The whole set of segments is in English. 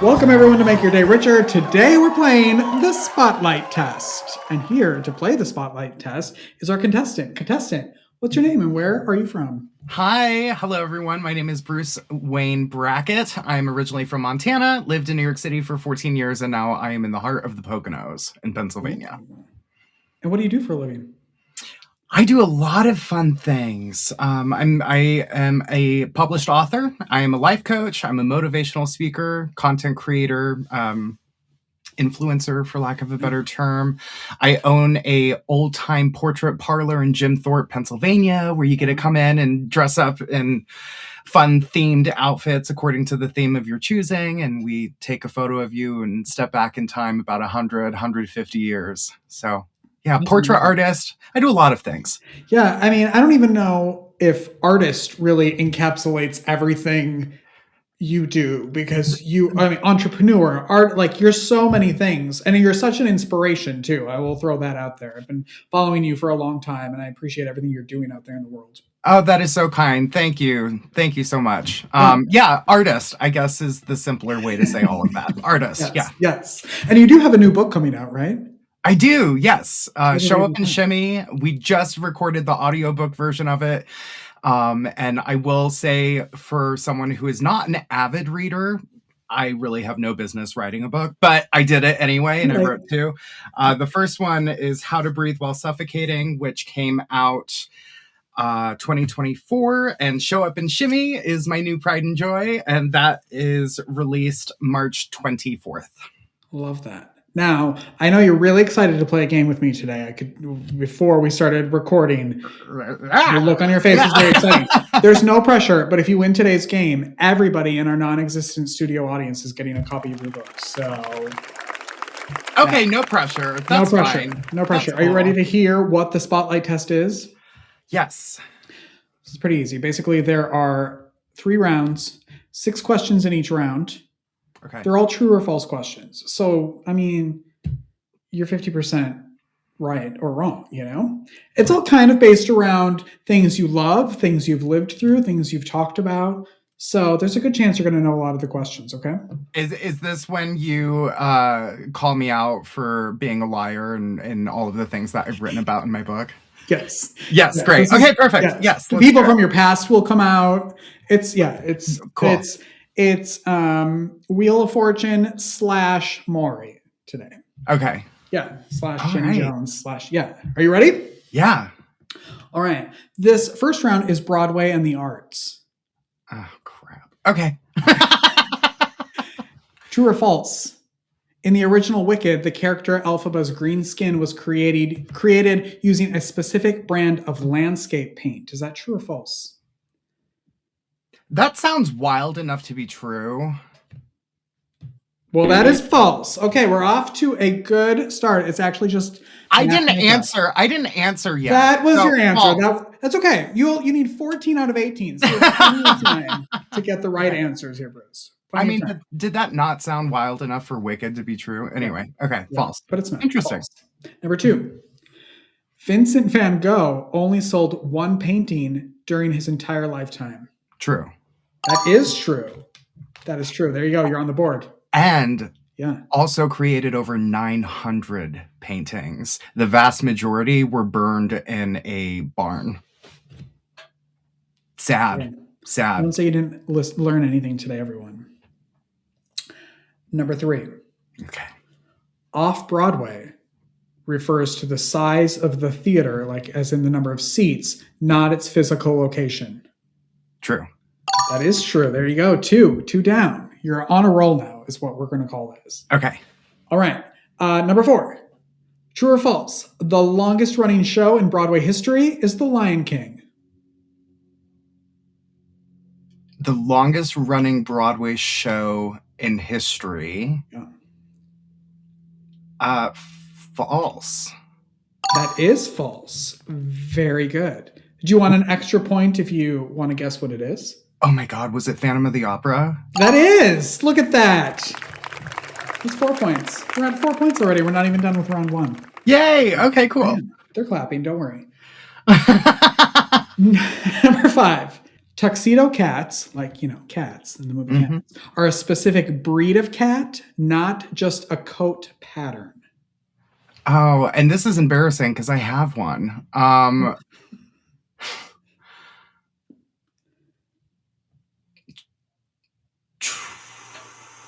Welcome everyone to Make Your Day Richer. Today we're playing the Spotlight Test. And here to play the Spotlight Test is our contestant. Contestant, what's your name and where are you from? Hi. Hello, everyone. My name is Bruce Wayne Brackett. I'm originally from Montana, lived in New York City for 14 years, and now I am in the heart of the Poconos in Pennsylvania. And what do you do for a living? I do a lot of fun things. I am a published author. I am a life coach. I'm a motivational speaker, content creator, influencer, for lack of a better term. I own a old-time portrait parlor in Jim Thorpe, Pennsylvania, where you get to come in and dress up in fun themed outfits according to the theme of your choosing. And we take a photo of you and step back in time about 150 years. So yeah, portrait artist. I do a lot of things. Yeah, I mean, I don't even know if artist really encapsulates everything you do because entrepreneur, art, like you're so many things and you're such an inspiration too. I will throw that out there. I've been following you for a long time and I appreciate everything you're doing out there in the world. Oh, that is so kind. Thank you. Thank you so much. Yeah, artist, I guess, is the simpler way to say all of that. Artist, yes, yeah. Yes. And you do have a new book coming out, right? I do, yes. Show Up and Shimmy. We just recorded the audiobook version of it. And I will say, for someone who is not an avid reader, I really have no business writing a book, but I did it anyway, and I wrote two. The first one is How to Breathe While Suffocating, which came out 2024, and Show Up and Shimmy is my new pride and joy, and that is released March 24th. Love that. Now, I know you're really excited to play a game with me today. Before we started recording, the look on your face is very exciting. There's no pressure, but if you win today's game, everybody in our non-existent studio audience is getting a copy of your book. So, okay, no pressure. That's fine. No pressure. Are you ready to hear what the Spotlight Test is? Yes. It's pretty easy. Basically, there are 3 rounds, 6 questions in each round. Okay. They're all true or false questions. So, I mean, you're 50% right or wrong, you know? It's all kind of based around things you love, things you've lived through, things you've talked about. So there's a good chance you're going to know a lot of the questions, okay? Is this when you call me out for being a liar and all of the things that I've written about in my book? Yes. Yes, great. Okay, perfect. Yes. People from your past will come out. It's cool. It's Wheel of Fortune / Maury today. Okay. Yeah. / Jenny Jones / yeah. Are you ready? Yeah. All right. This first round is Broadway and the arts. Oh, crap. Okay. True or false? In the original Wicked, the character Elphaba's green skin was created using a specific brand of landscape paint. Is that true or false? That sounds wild enough to be true. Well, that is false. Okay, we're off to a good start. It's actually just... I didn't answer yet. That was your answer. That's okay. You need 14 out of 18. So you have plenty of time to get the right answers here, Bruce. Did that not sound wild enough for Wicked to be true? Anyway, okay, false. But it's not. Interesting. False. Number 2. Vincent van Gogh only sold 1 painting during his entire lifetime. True. That is true. That is true. There you go. You're on the board. And also created over 900 paintings. The vast majority were burned in a barn. Sad. Sad. Don't say you didn't learn anything today, everyone. Number 3. Okay. Off-Broadway refers to the size of the theater, like as in the number of seats, not its physical location. True. That is true. There you go. 2 down. You're on a roll now is what we're going to call this. Okay. All right. Number 4. True or false? The longest running show in Broadway history is The Lion King. The longest running Broadway show in history. Yeah. False. That is false. Very good. Do you want an extra point if you want to guess what it is? Oh my God, was it Phantom of the Opera? That is! Look at that! It's 4 points. We're at 4 points already. We're not even done with round 1. Yay! Okay, cool. Man, they're clapping, don't worry. Number 5. Tuxedo cats, like, cats in the movie Hmm. Cats, are a specific breed of cat, not just a coat pattern. Oh, and this is embarrassing because I have one.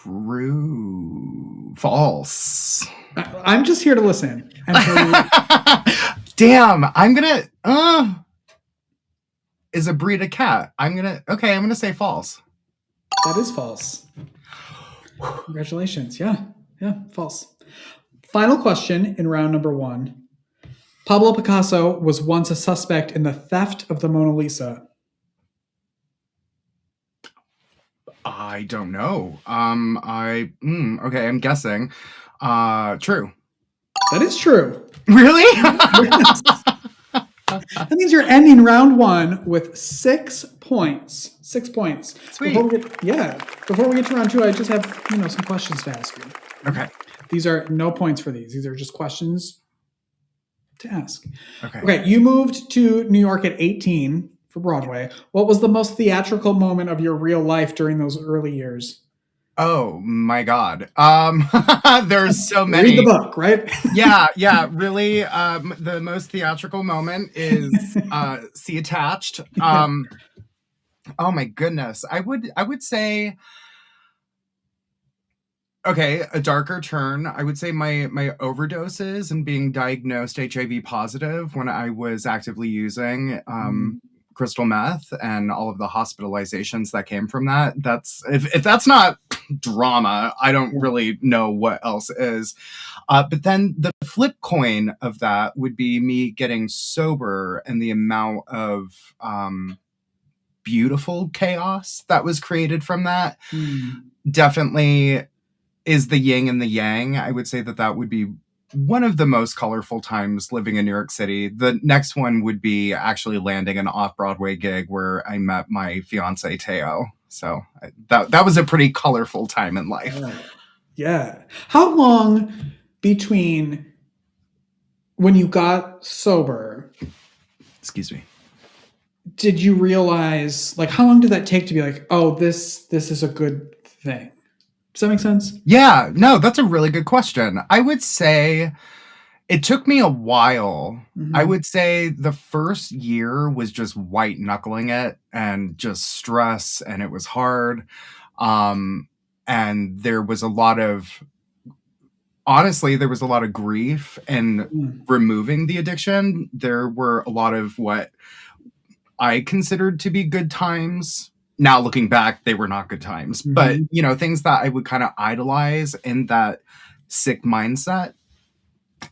True. False. I'm just here to listen and tell you. Damn, I'm gonna is a breed of cat. I'm gonna say false. That is false. Congratulations. Yeah, false. Final question in round number 1. Pablo Picasso was once a suspect in the theft of the Mona Lisa. I don't know. Okay, I'm guessing. True. That is true. Really? Yes. That means you're ending round 1 with 6 points. 6 points. Sweet. Before we get to round 2, I just have some questions to ask you. Okay. These are no points for these. These are just questions to ask. Okay. You moved to New York at 18 for Broadway. What was the most theatrical moment of your real life during those early years? Oh my God. There's so many. Read the book, right? Yeah, really. The most theatrical moment is See Attached. Oh my goodness. I would say, okay, a darker turn. I would say my overdoses and being diagnosed HIV positive when I was actively using crystal meth and all of the hospitalizations that came from that. That's if that's not drama, I don't really know what else is. But then the flip coin of that would be me getting sober and the amount of beautiful chaos that was created from that. Definitely is the yin and the yang. I would say that would be one of the most colorful times living in New York City. The next one would be actually landing an off-Broadway gig where I met my fiance, Teo. So that was a pretty colorful time in life. Yeah. How long between when you got sober, excuse me, did you realize, like, how long did that take to be like, oh, this is a good thing? Does that make sense? Yeah, no, that's a really good question. I would say it took me a while. I would say the first year was just white knuckling it and just stress, and it was hard. And there was a lot of, honestly, there was a lot of grief in removing the addiction. There were a lot of what I considered to be good times. Now looking back, they were not good times, but things that I would kind of idolize in that sick mindset.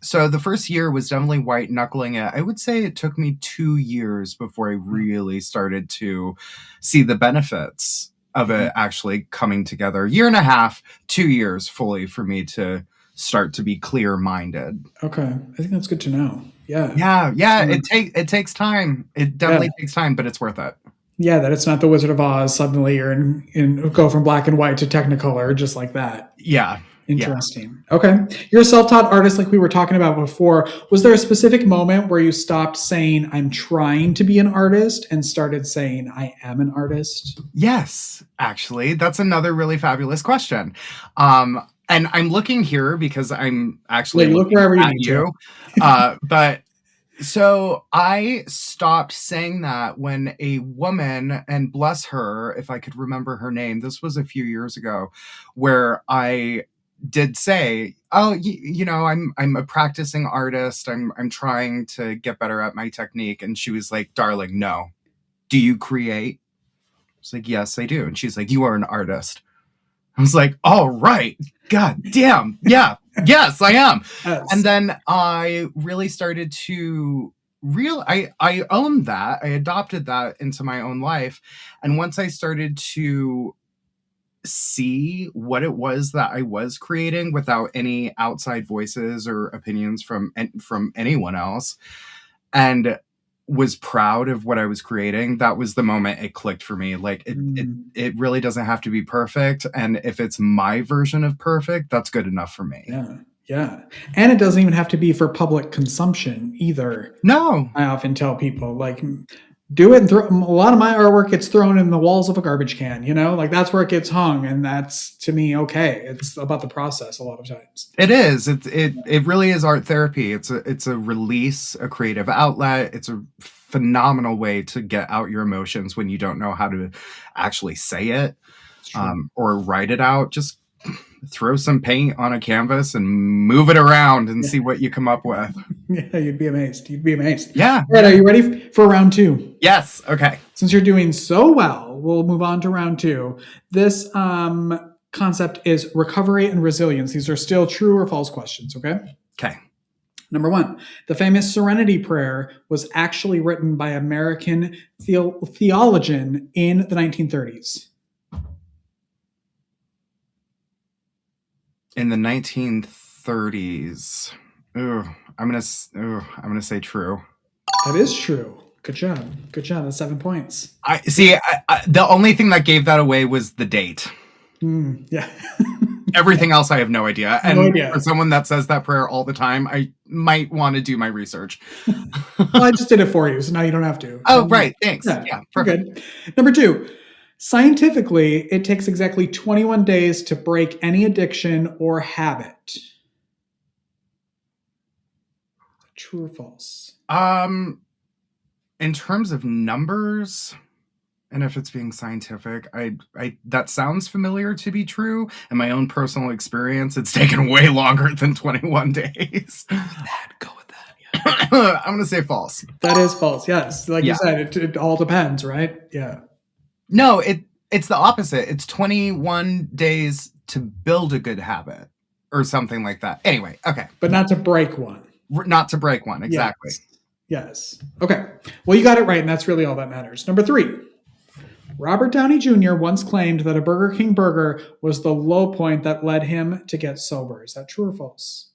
So the first year was definitely white knuckling it. I would say it took me 2 years before I really started to see the benefits of it actually coming together. 1.5 years, 2 years fully for me to start to be clear-minded. Okay. I think that's good to know. Yeah. Yeah. It takes time. It definitely takes time, but it's worth it. Yeah, that it's not the Wizard of Oz. Suddenly you're in go from black and white to Technicolor, just like that. Yeah. Interesting. Yeah. Okay. You're a self-taught artist like we were talking about before. Was there a specific moment where you stopped saying, I'm trying to be an artist and started saying, I am an artist? Yes, actually. That's another really fabulous question. And I'm looking here because I'm actually look wherever you need you. But so I stopped saying that when a woman, and bless her, if I could remember her name, this was a few years ago, where I did say, oh, I'm a practicing artist. I'm trying to get better at my technique. And she was like, darling, no. Do you create? I was like, yes, I do. And she's like, you are an artist. I was like, all right. God damn. Yeah. Yes, I am. Yes. And then I really started to I owned that. I adopted that into my own life. And once I started to see what it was that I was creating without any outside voices or opinions from anyone else, and was proud of what I was creating, that was the moment it clicked for me. Like it really doesn't have to be perfect. And if it's my version of perfect, that's good enough for me. Yeah. And it doesn't even have to be for public consumption either. No. I often tell people, like, do it and throw. A lot of my artwork gets thrown in the walls of a garbage can, like that's where it gets hung, and that's, to me, okay. It's about the process a lot of times. It is. It really is art therapy. It's a release, a creative outlet. It's a phenomenal way to get out your emotions when you don't know how to actually say it, or write it out. Just throw some paint on a canvas and move it around and see what you come up with. Yeah, you'd be amazed. Yeah. All right, are you ready for round 2? Yes. Okay. Since you're doing so well, we'll move on to round 2. This concept is recovery and resilience. These are still true or false questions, okay? Okay. Number 1, the famous Serenity Prayer was actually written by American theologian in the 1930s. In the 1930s. I'm gonna say true. That is true. Good job. That's 7 points. I see. The only thing that gave that away was the date. Yeah. Everything else, I have no idea. And No idea. for someone that says that prayer all the time, I might want to do my research. Well, I just did it for you, so now you don't have to. Oh, right. Thanks. Yeah, perfect. Good. Number 2, scientifically, it takes exactly 21 days to break any addiction or habit. True or false? In terms of numbers, and if it's being scientific, I that sounds familiar to be true. In my own personal experience, it's taken way longer than 21 days. Go with that. Yeah. I'm gonna say false. That is false. Yes, like you said, it all depends, right? Yeah. No, it's the opposite. It's 21 days to build a good habit, or something like that. Anyway, okay. But not to break one. Not to break one, exactly. Yes. Okay. Well, you got it right, and that's really all that matters. Number 3. Robert Downey Jr. once claimed that a Burger King burger was the low point that led him to get sober. Is that true or false?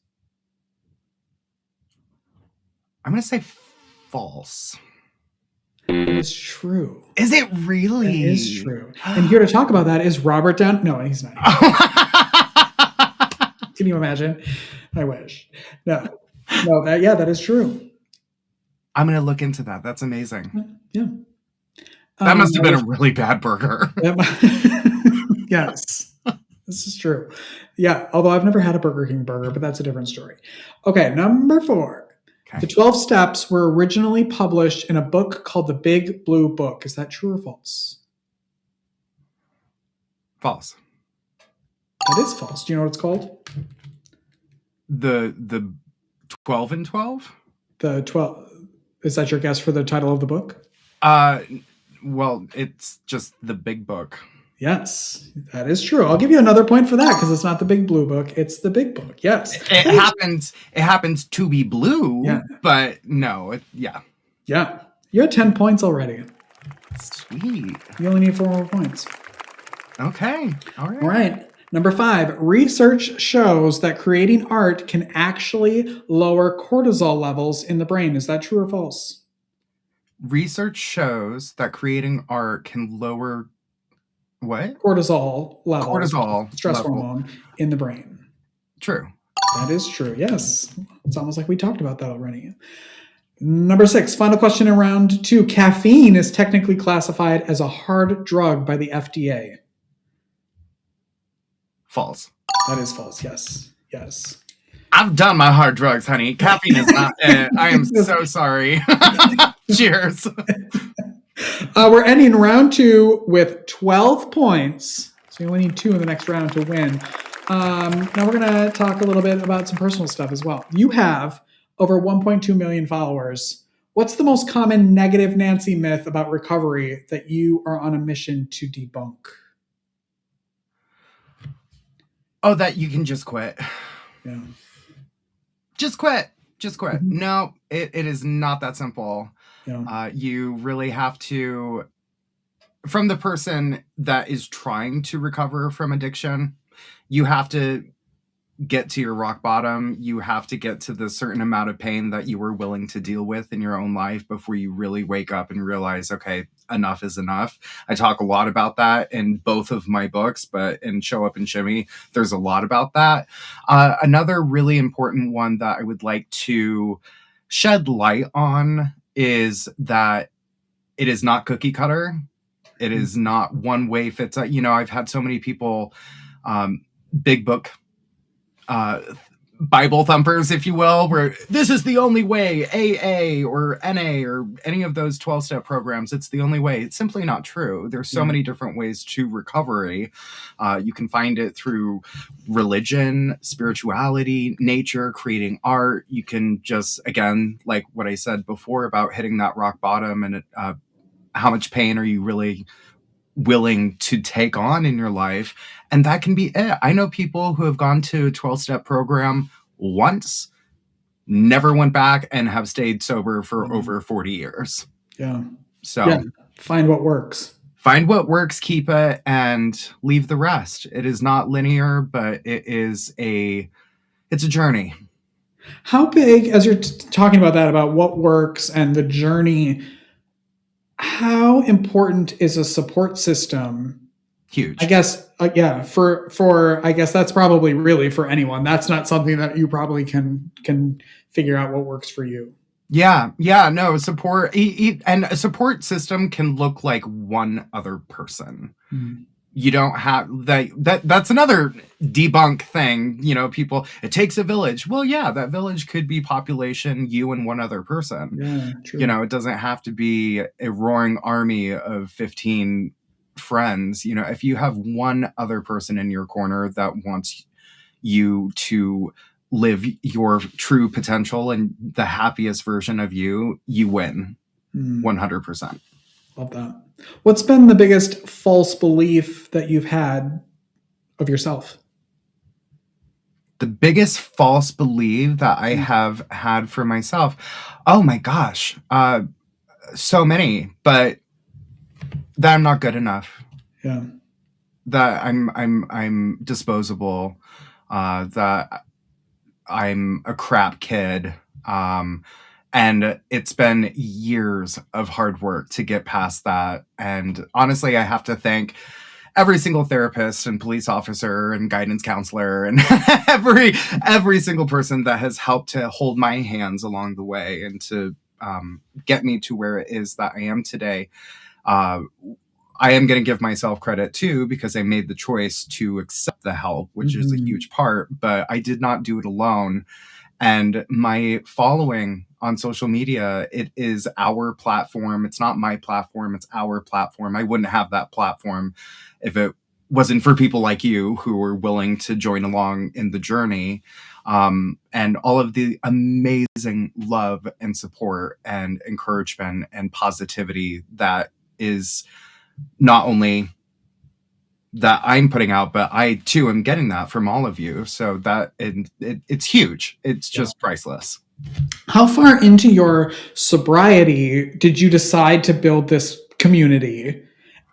I'm going to say false. It is true. Is it really? It is true. And here to talk about that is Robert Downey. No, he's not. Can you imagine? I wish. No, that is true. I'm going to look into that. That's amazing. Yeah. That must have been a really bad burger. Yes, this is true. Yeah, although I've never had a Burger King burger, but that's a different story. Okay, number 4. Okay. The 12 Steps were originally published in a book called The Big Blue Book. Is that true or false? False. It is false. Do you know what it's called? The 12 and 12? The 12. Is that your guess for the title of the book? Well, it's just The Big Book. Yes, that is true. I'll give you another point for that because it's not The Big Blue Book. It's The Big Book. Yes. It happens to be blue, but no. Yeah. You're at 10 points already. Sweet. You only need 4 more points. Okay. All right. Number 5, research shows that creating art can actually lower cortisol levels in the brain. Is that true or false? Research shows that creating art can lower what? Cortisol levels. Stress level. hormone in the brain. True. That is true. Yes. It's almost like we talked about that already. Number 6, final question in round 2. Caffeine is technically classified as a hard drug by the FDA. False. That is false. Yes. I've done my hard drugs, honey. Caffeine is not it. I am so sorry. Cheers. We're ending round 2 with 12 points. So you only need 2 in the next round to win. Now we're going to talk a little bit about some personal stuff as well. You have over 1.2 million followers. What's the most common negative Nancy myth about recovery that you are on a mission to debunk? Oh, that you can just quit. Yeah. Just quit. Mm-hmm. No, it is not that simple. Yeah. You really have to, from the person that is trying to recover from addiction, you have to get to your rock bottom. You have to get to the certain amount of pain that you were willing to deal with in your own life before you really wake up and realize, okay, enough is enough. I talk a lot about that in both of my books, but in Show Up and Shimmy, there's a lot about that. Another really important one that I would like to shed light on is that it is not cookie cutter. It is not one way fits out. I've had so many people, big book, Bible thumpers, if you will, where this is the only way, AA or NA or any of those 12-step programs, it's the only way. It's simply not true. There's so many different ways to recovery. You can find it through religion, spirituality, nature, creating art. You can just, again, like what I said before about hitting that rock bottom and how much pain are you really willing to take on in your life, and that can be it. I know people who have gone to a 12-step program once, never went back, and have stayed sober for over 40 years. So find what works, keep it, and leave the rest. It is not linear, but it's a journey. How big, as you're talking about that, about what works and the journey, how important is a support system? Huge. I guess, for I guess that's probably really for anyone. That's not something that you probably can figure out what works for you. No, support, and a support system can look like one other person. You don't have that's another debunk thing. People, it takes a village. Well, yeah, that village could be population, you and one other person. Yeah, true. It doesn't have to be a roaring army of 15 friends. If you have one other person in your corner that wants you to live your true potential and the happiest version of you, you win 100%. Love that. What's been the biggest false belief that you've had of yourself? The biggest false belief that I have had for myself. Oh my gosh. So many, but that I'm not good enough. Yeah. That I'm disposable. That I'm a crap kid. And it's been years of hard work to get past that. And honestly, I have to thank every single therapist and police officer and guidance counselor and every single person that has helped to hold my hands along the way and to get me to where it is that I am today. I am going to give myself credit too, because I made the choice to accept the help, which is a huge part, but I did not do it alone. And my following on social media, it is our platform. It's not my platform. It's our platform. I wouldn't have that platform if it wasn't for people like you who were willing to join along in the journey. And all of the amazing love and support and encouragement and positivity that is not only that I'm putting out, but I too am getting that from all of you. So that it's huge. It's just priceless. How far into your sobriety did you decide to build this community?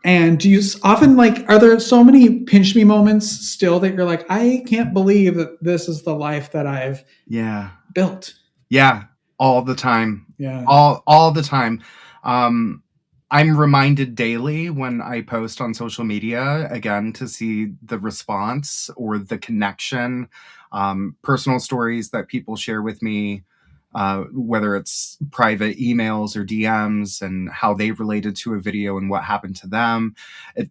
And do you often are there so many pinch me moments still that you're like, I can't believe that this is the life that I've built? Yeah. All the time. Yeah. All the time. I'm reminded daily when I post on social media, again, to see the response or the connection, personal stories that people share with me, whether it's private emails or DMs and how they related to a video and what happened to them.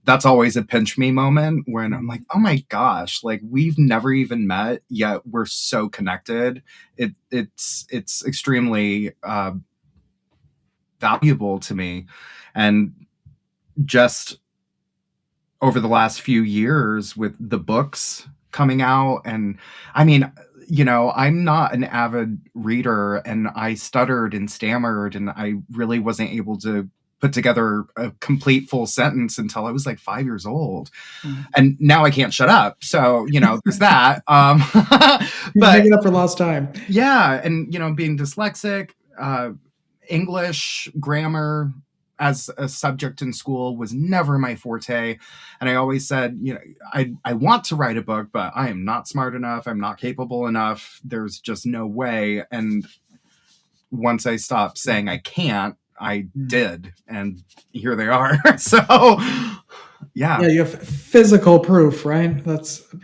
That's always a pinch me moment when I'm like, oh my gosh, we've never even met, yet we're so connected. It's extremely valuable to me. And just over the last few years with the books coming out, and I mean, I'm not an avid reader, and I stuttered and stammered, and I really wasn't able to put together a complete full sentence until I was 5 years old. And now I can't shut up. So, there's that. But make it up for lost time. Yeah. And, being dyslexic, English, grammar as a subject in school was never my forte. And I always said, I want to write a book, but I am not smart enough. I'm not capable enough. There's just no way. And once I stopped saying I can't, I did. And here they are. So, yeah. Yeah, you have physical proof, right?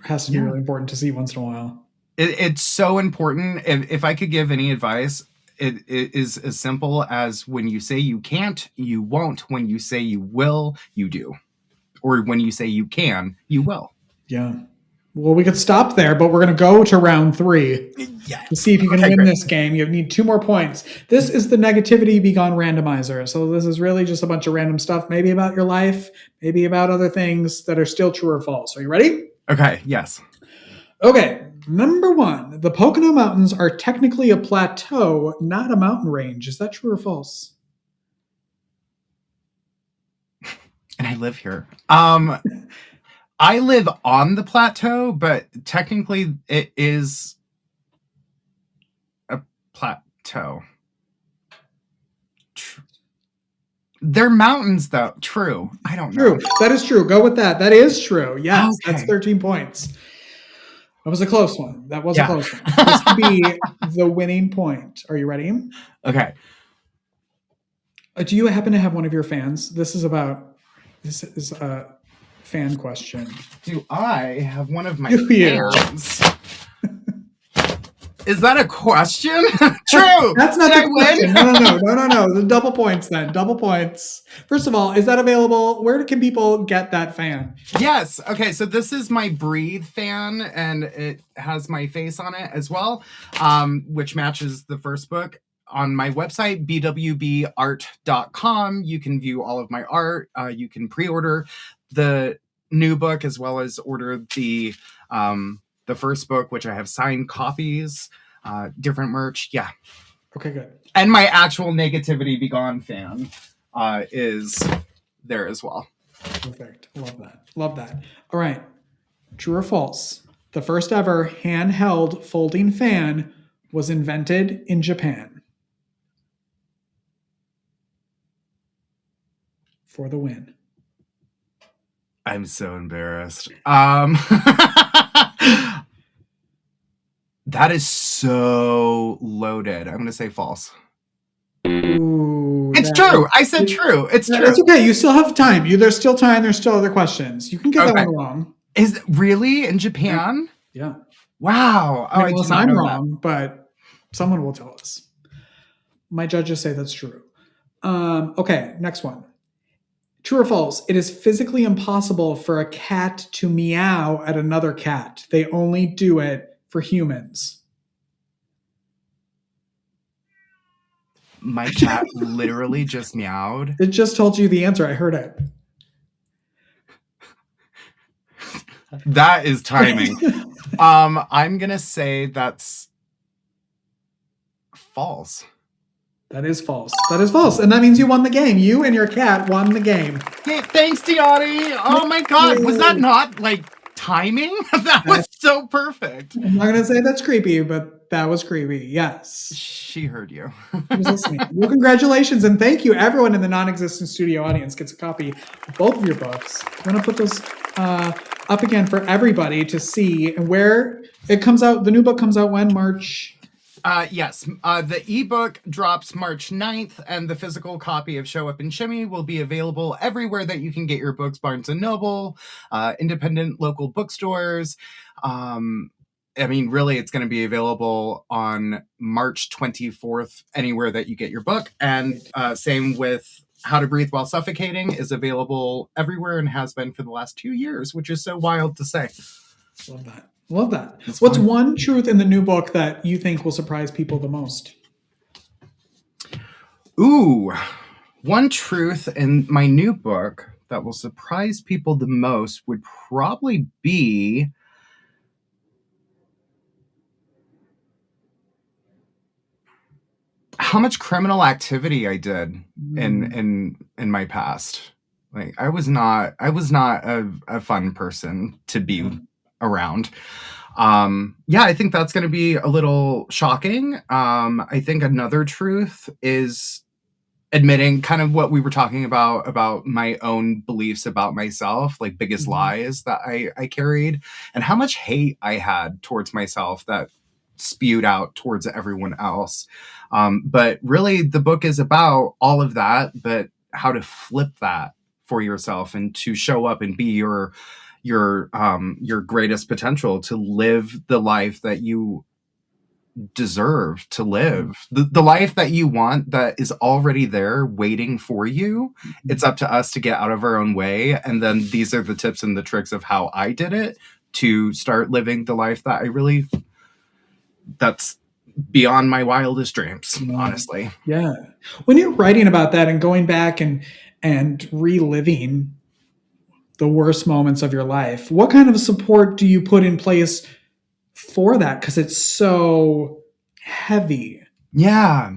Has to be really important to see once in a while. It's so important. If I could give any advice, it is as simple as when you say you can't, you won't. When you say you will, you do. Or when you say you can, you will. Yeah. Well, we could stop there, but we're going to go to round 3 Yes. to see if you can Okay, win great. this game. You need 2 more points. This is the negativity be gone randomizer. So this is really just a bunch of random stuff, maybe about your life, maybe about other things that are still true or false. Are you ready? Okay, yes. Okay. Number 1, the Pocono Mountains are technically a plateau, not a mountain range. Is that true or false? And I live here. I live on the plateau, but technically it is a plateau. They're mountains, though. True. I don't know. True. That is true. Go with that. That is true. Yes, that's Okay. 13 points. That was a close one. That was a Yeah. close one. This could be the winning point. Are you ready? Okay. Do you happen to have one of your fans? This is a fan question. Do I have one of my Do you? fans? Is that a question? True. That's not Did I the win? question. No. The double points then. Double points. First of all, is that available? Where can people get that fan? Yes. Okay. So this is my Breathe fan, and it has my face on it as well, which matches the first book. On my website, bwbart.com, you can view all of my art. You can pre-order the new book as well as order the first book, which I have signed copies, different merch. Yeah. Okay, good. And my actual Negativity Be Gone fan is there as well. Perfect. Love that. Love that. All right. True or false? The first ever handheld folding fan was invented in Japan. For the win. I'm so embarrassed. That is so loaded. I'm going to say false. Ooh, It's true. I said true. It's true. It's okay. You still have time. There's still time. There's still other questions. You can get that Okay. one wrong. Is it really in Japan? Yeah. Wow. I mean, did unless not I'm know wrong, but someone will tell us. My judges say that's true. Okay, next one. True or false? It is physically impossible for a cat to meow at another cat. They only do it for humans. My cat literally just meowed. It just told you the answer. I heard it. That is timing. I'm going to say that's false. That is false. That is false. And that means you won the game. You and your cat won the game. Hey, thanks, Tiani. Oh my God. Was that not like timing? That was so perfect. I'm not going to say that's creepy, but that was creepy. Yes. She heard you. She was listening. Well, congratulations. And thank you. Everyone in the non-existent studio audience gets a copy of both of your books. I'm going to put those up again for everybody to see. And where it comes out, the new book comes out when? March? Yes. The ebook drops March 9th, and the physical copy of Show Up and Shimmy will be available everywhere that you can get your books: Barnes & Noble, independent local bookstores. I mean, really, it's going to be available on March 24th, anywhere that you get your book. And same with How to Breathe While Suffocating is available everywhere and has been for the last 2 years, which is so wild to say. Love that. Love that. That's What's fun. one truth in the new book that you think will surprise people the most? Ooh, one truth in my new book that will surprise people the most would probably be how much criminal activity I did in my past. Like I was not a fun person to be around. Yeah, I think that's going to be a little shocking. I think another truth is admitting kind of what we were talking about my own beliefs about myself, like biggest lies that I carried, and how much hate I had towards myself that spewed out towards everyone else. But really the book is about all of that, but how to flip that for yourself and to show up and be your greatest potential, to live the life that you deserve to live. The life that you want, that is already there waiting for you. It's up to us to get out of our own way. And then these are the tips and the tricks of how I did it to start living the life that that's beyond my wildest dreams, honestly. Yeah. When you're writing about that and going back and reliving the worst moments of your life, what kind of support do you put in place for that? Because it's so heavy. Yeah.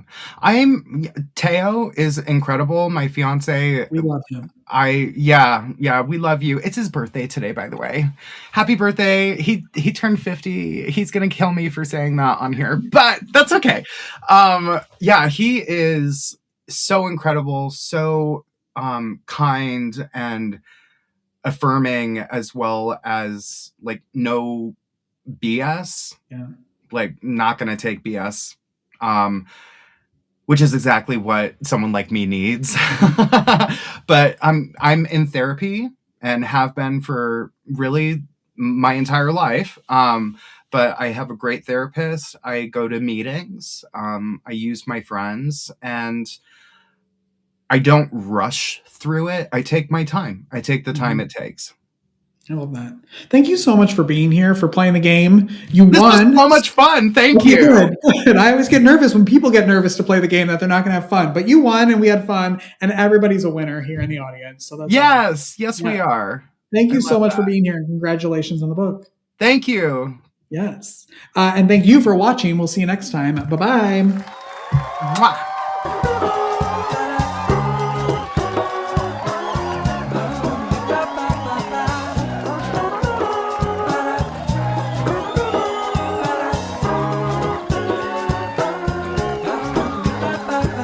Teo is incredible. My fiance. We love him. Yeah, we love you. It's his birthday today, by the way. Happy birthday. He turned 50. He's gonna kill me for saying that on here, but that's okay. Yeah, he is so incredible, so kind and affirming, as well as like no BS. Yeah. Like not gonna take BS. Which is exactly what someone like me needs. But I'm in therapy and have been for really my entire life. But I have a great therapist. I go to meetings. I use my friends, and I don't rush through it. I take my time. I take the time it takes. I love that. Thank you so much for being here, for playing the game. You This won. was so much fun. Thank you. Good. Good. I always get nervous when people get nervous to play the game that they're not going to have fun. But you won, and we had fun, and everybody's a winner here in the audience. So that's yes, we are. Thank you so much for being here, and congratulations on the book. Thank you. Yes. And thank you for watching. We'll see you next time. Bye-bye. Mwah.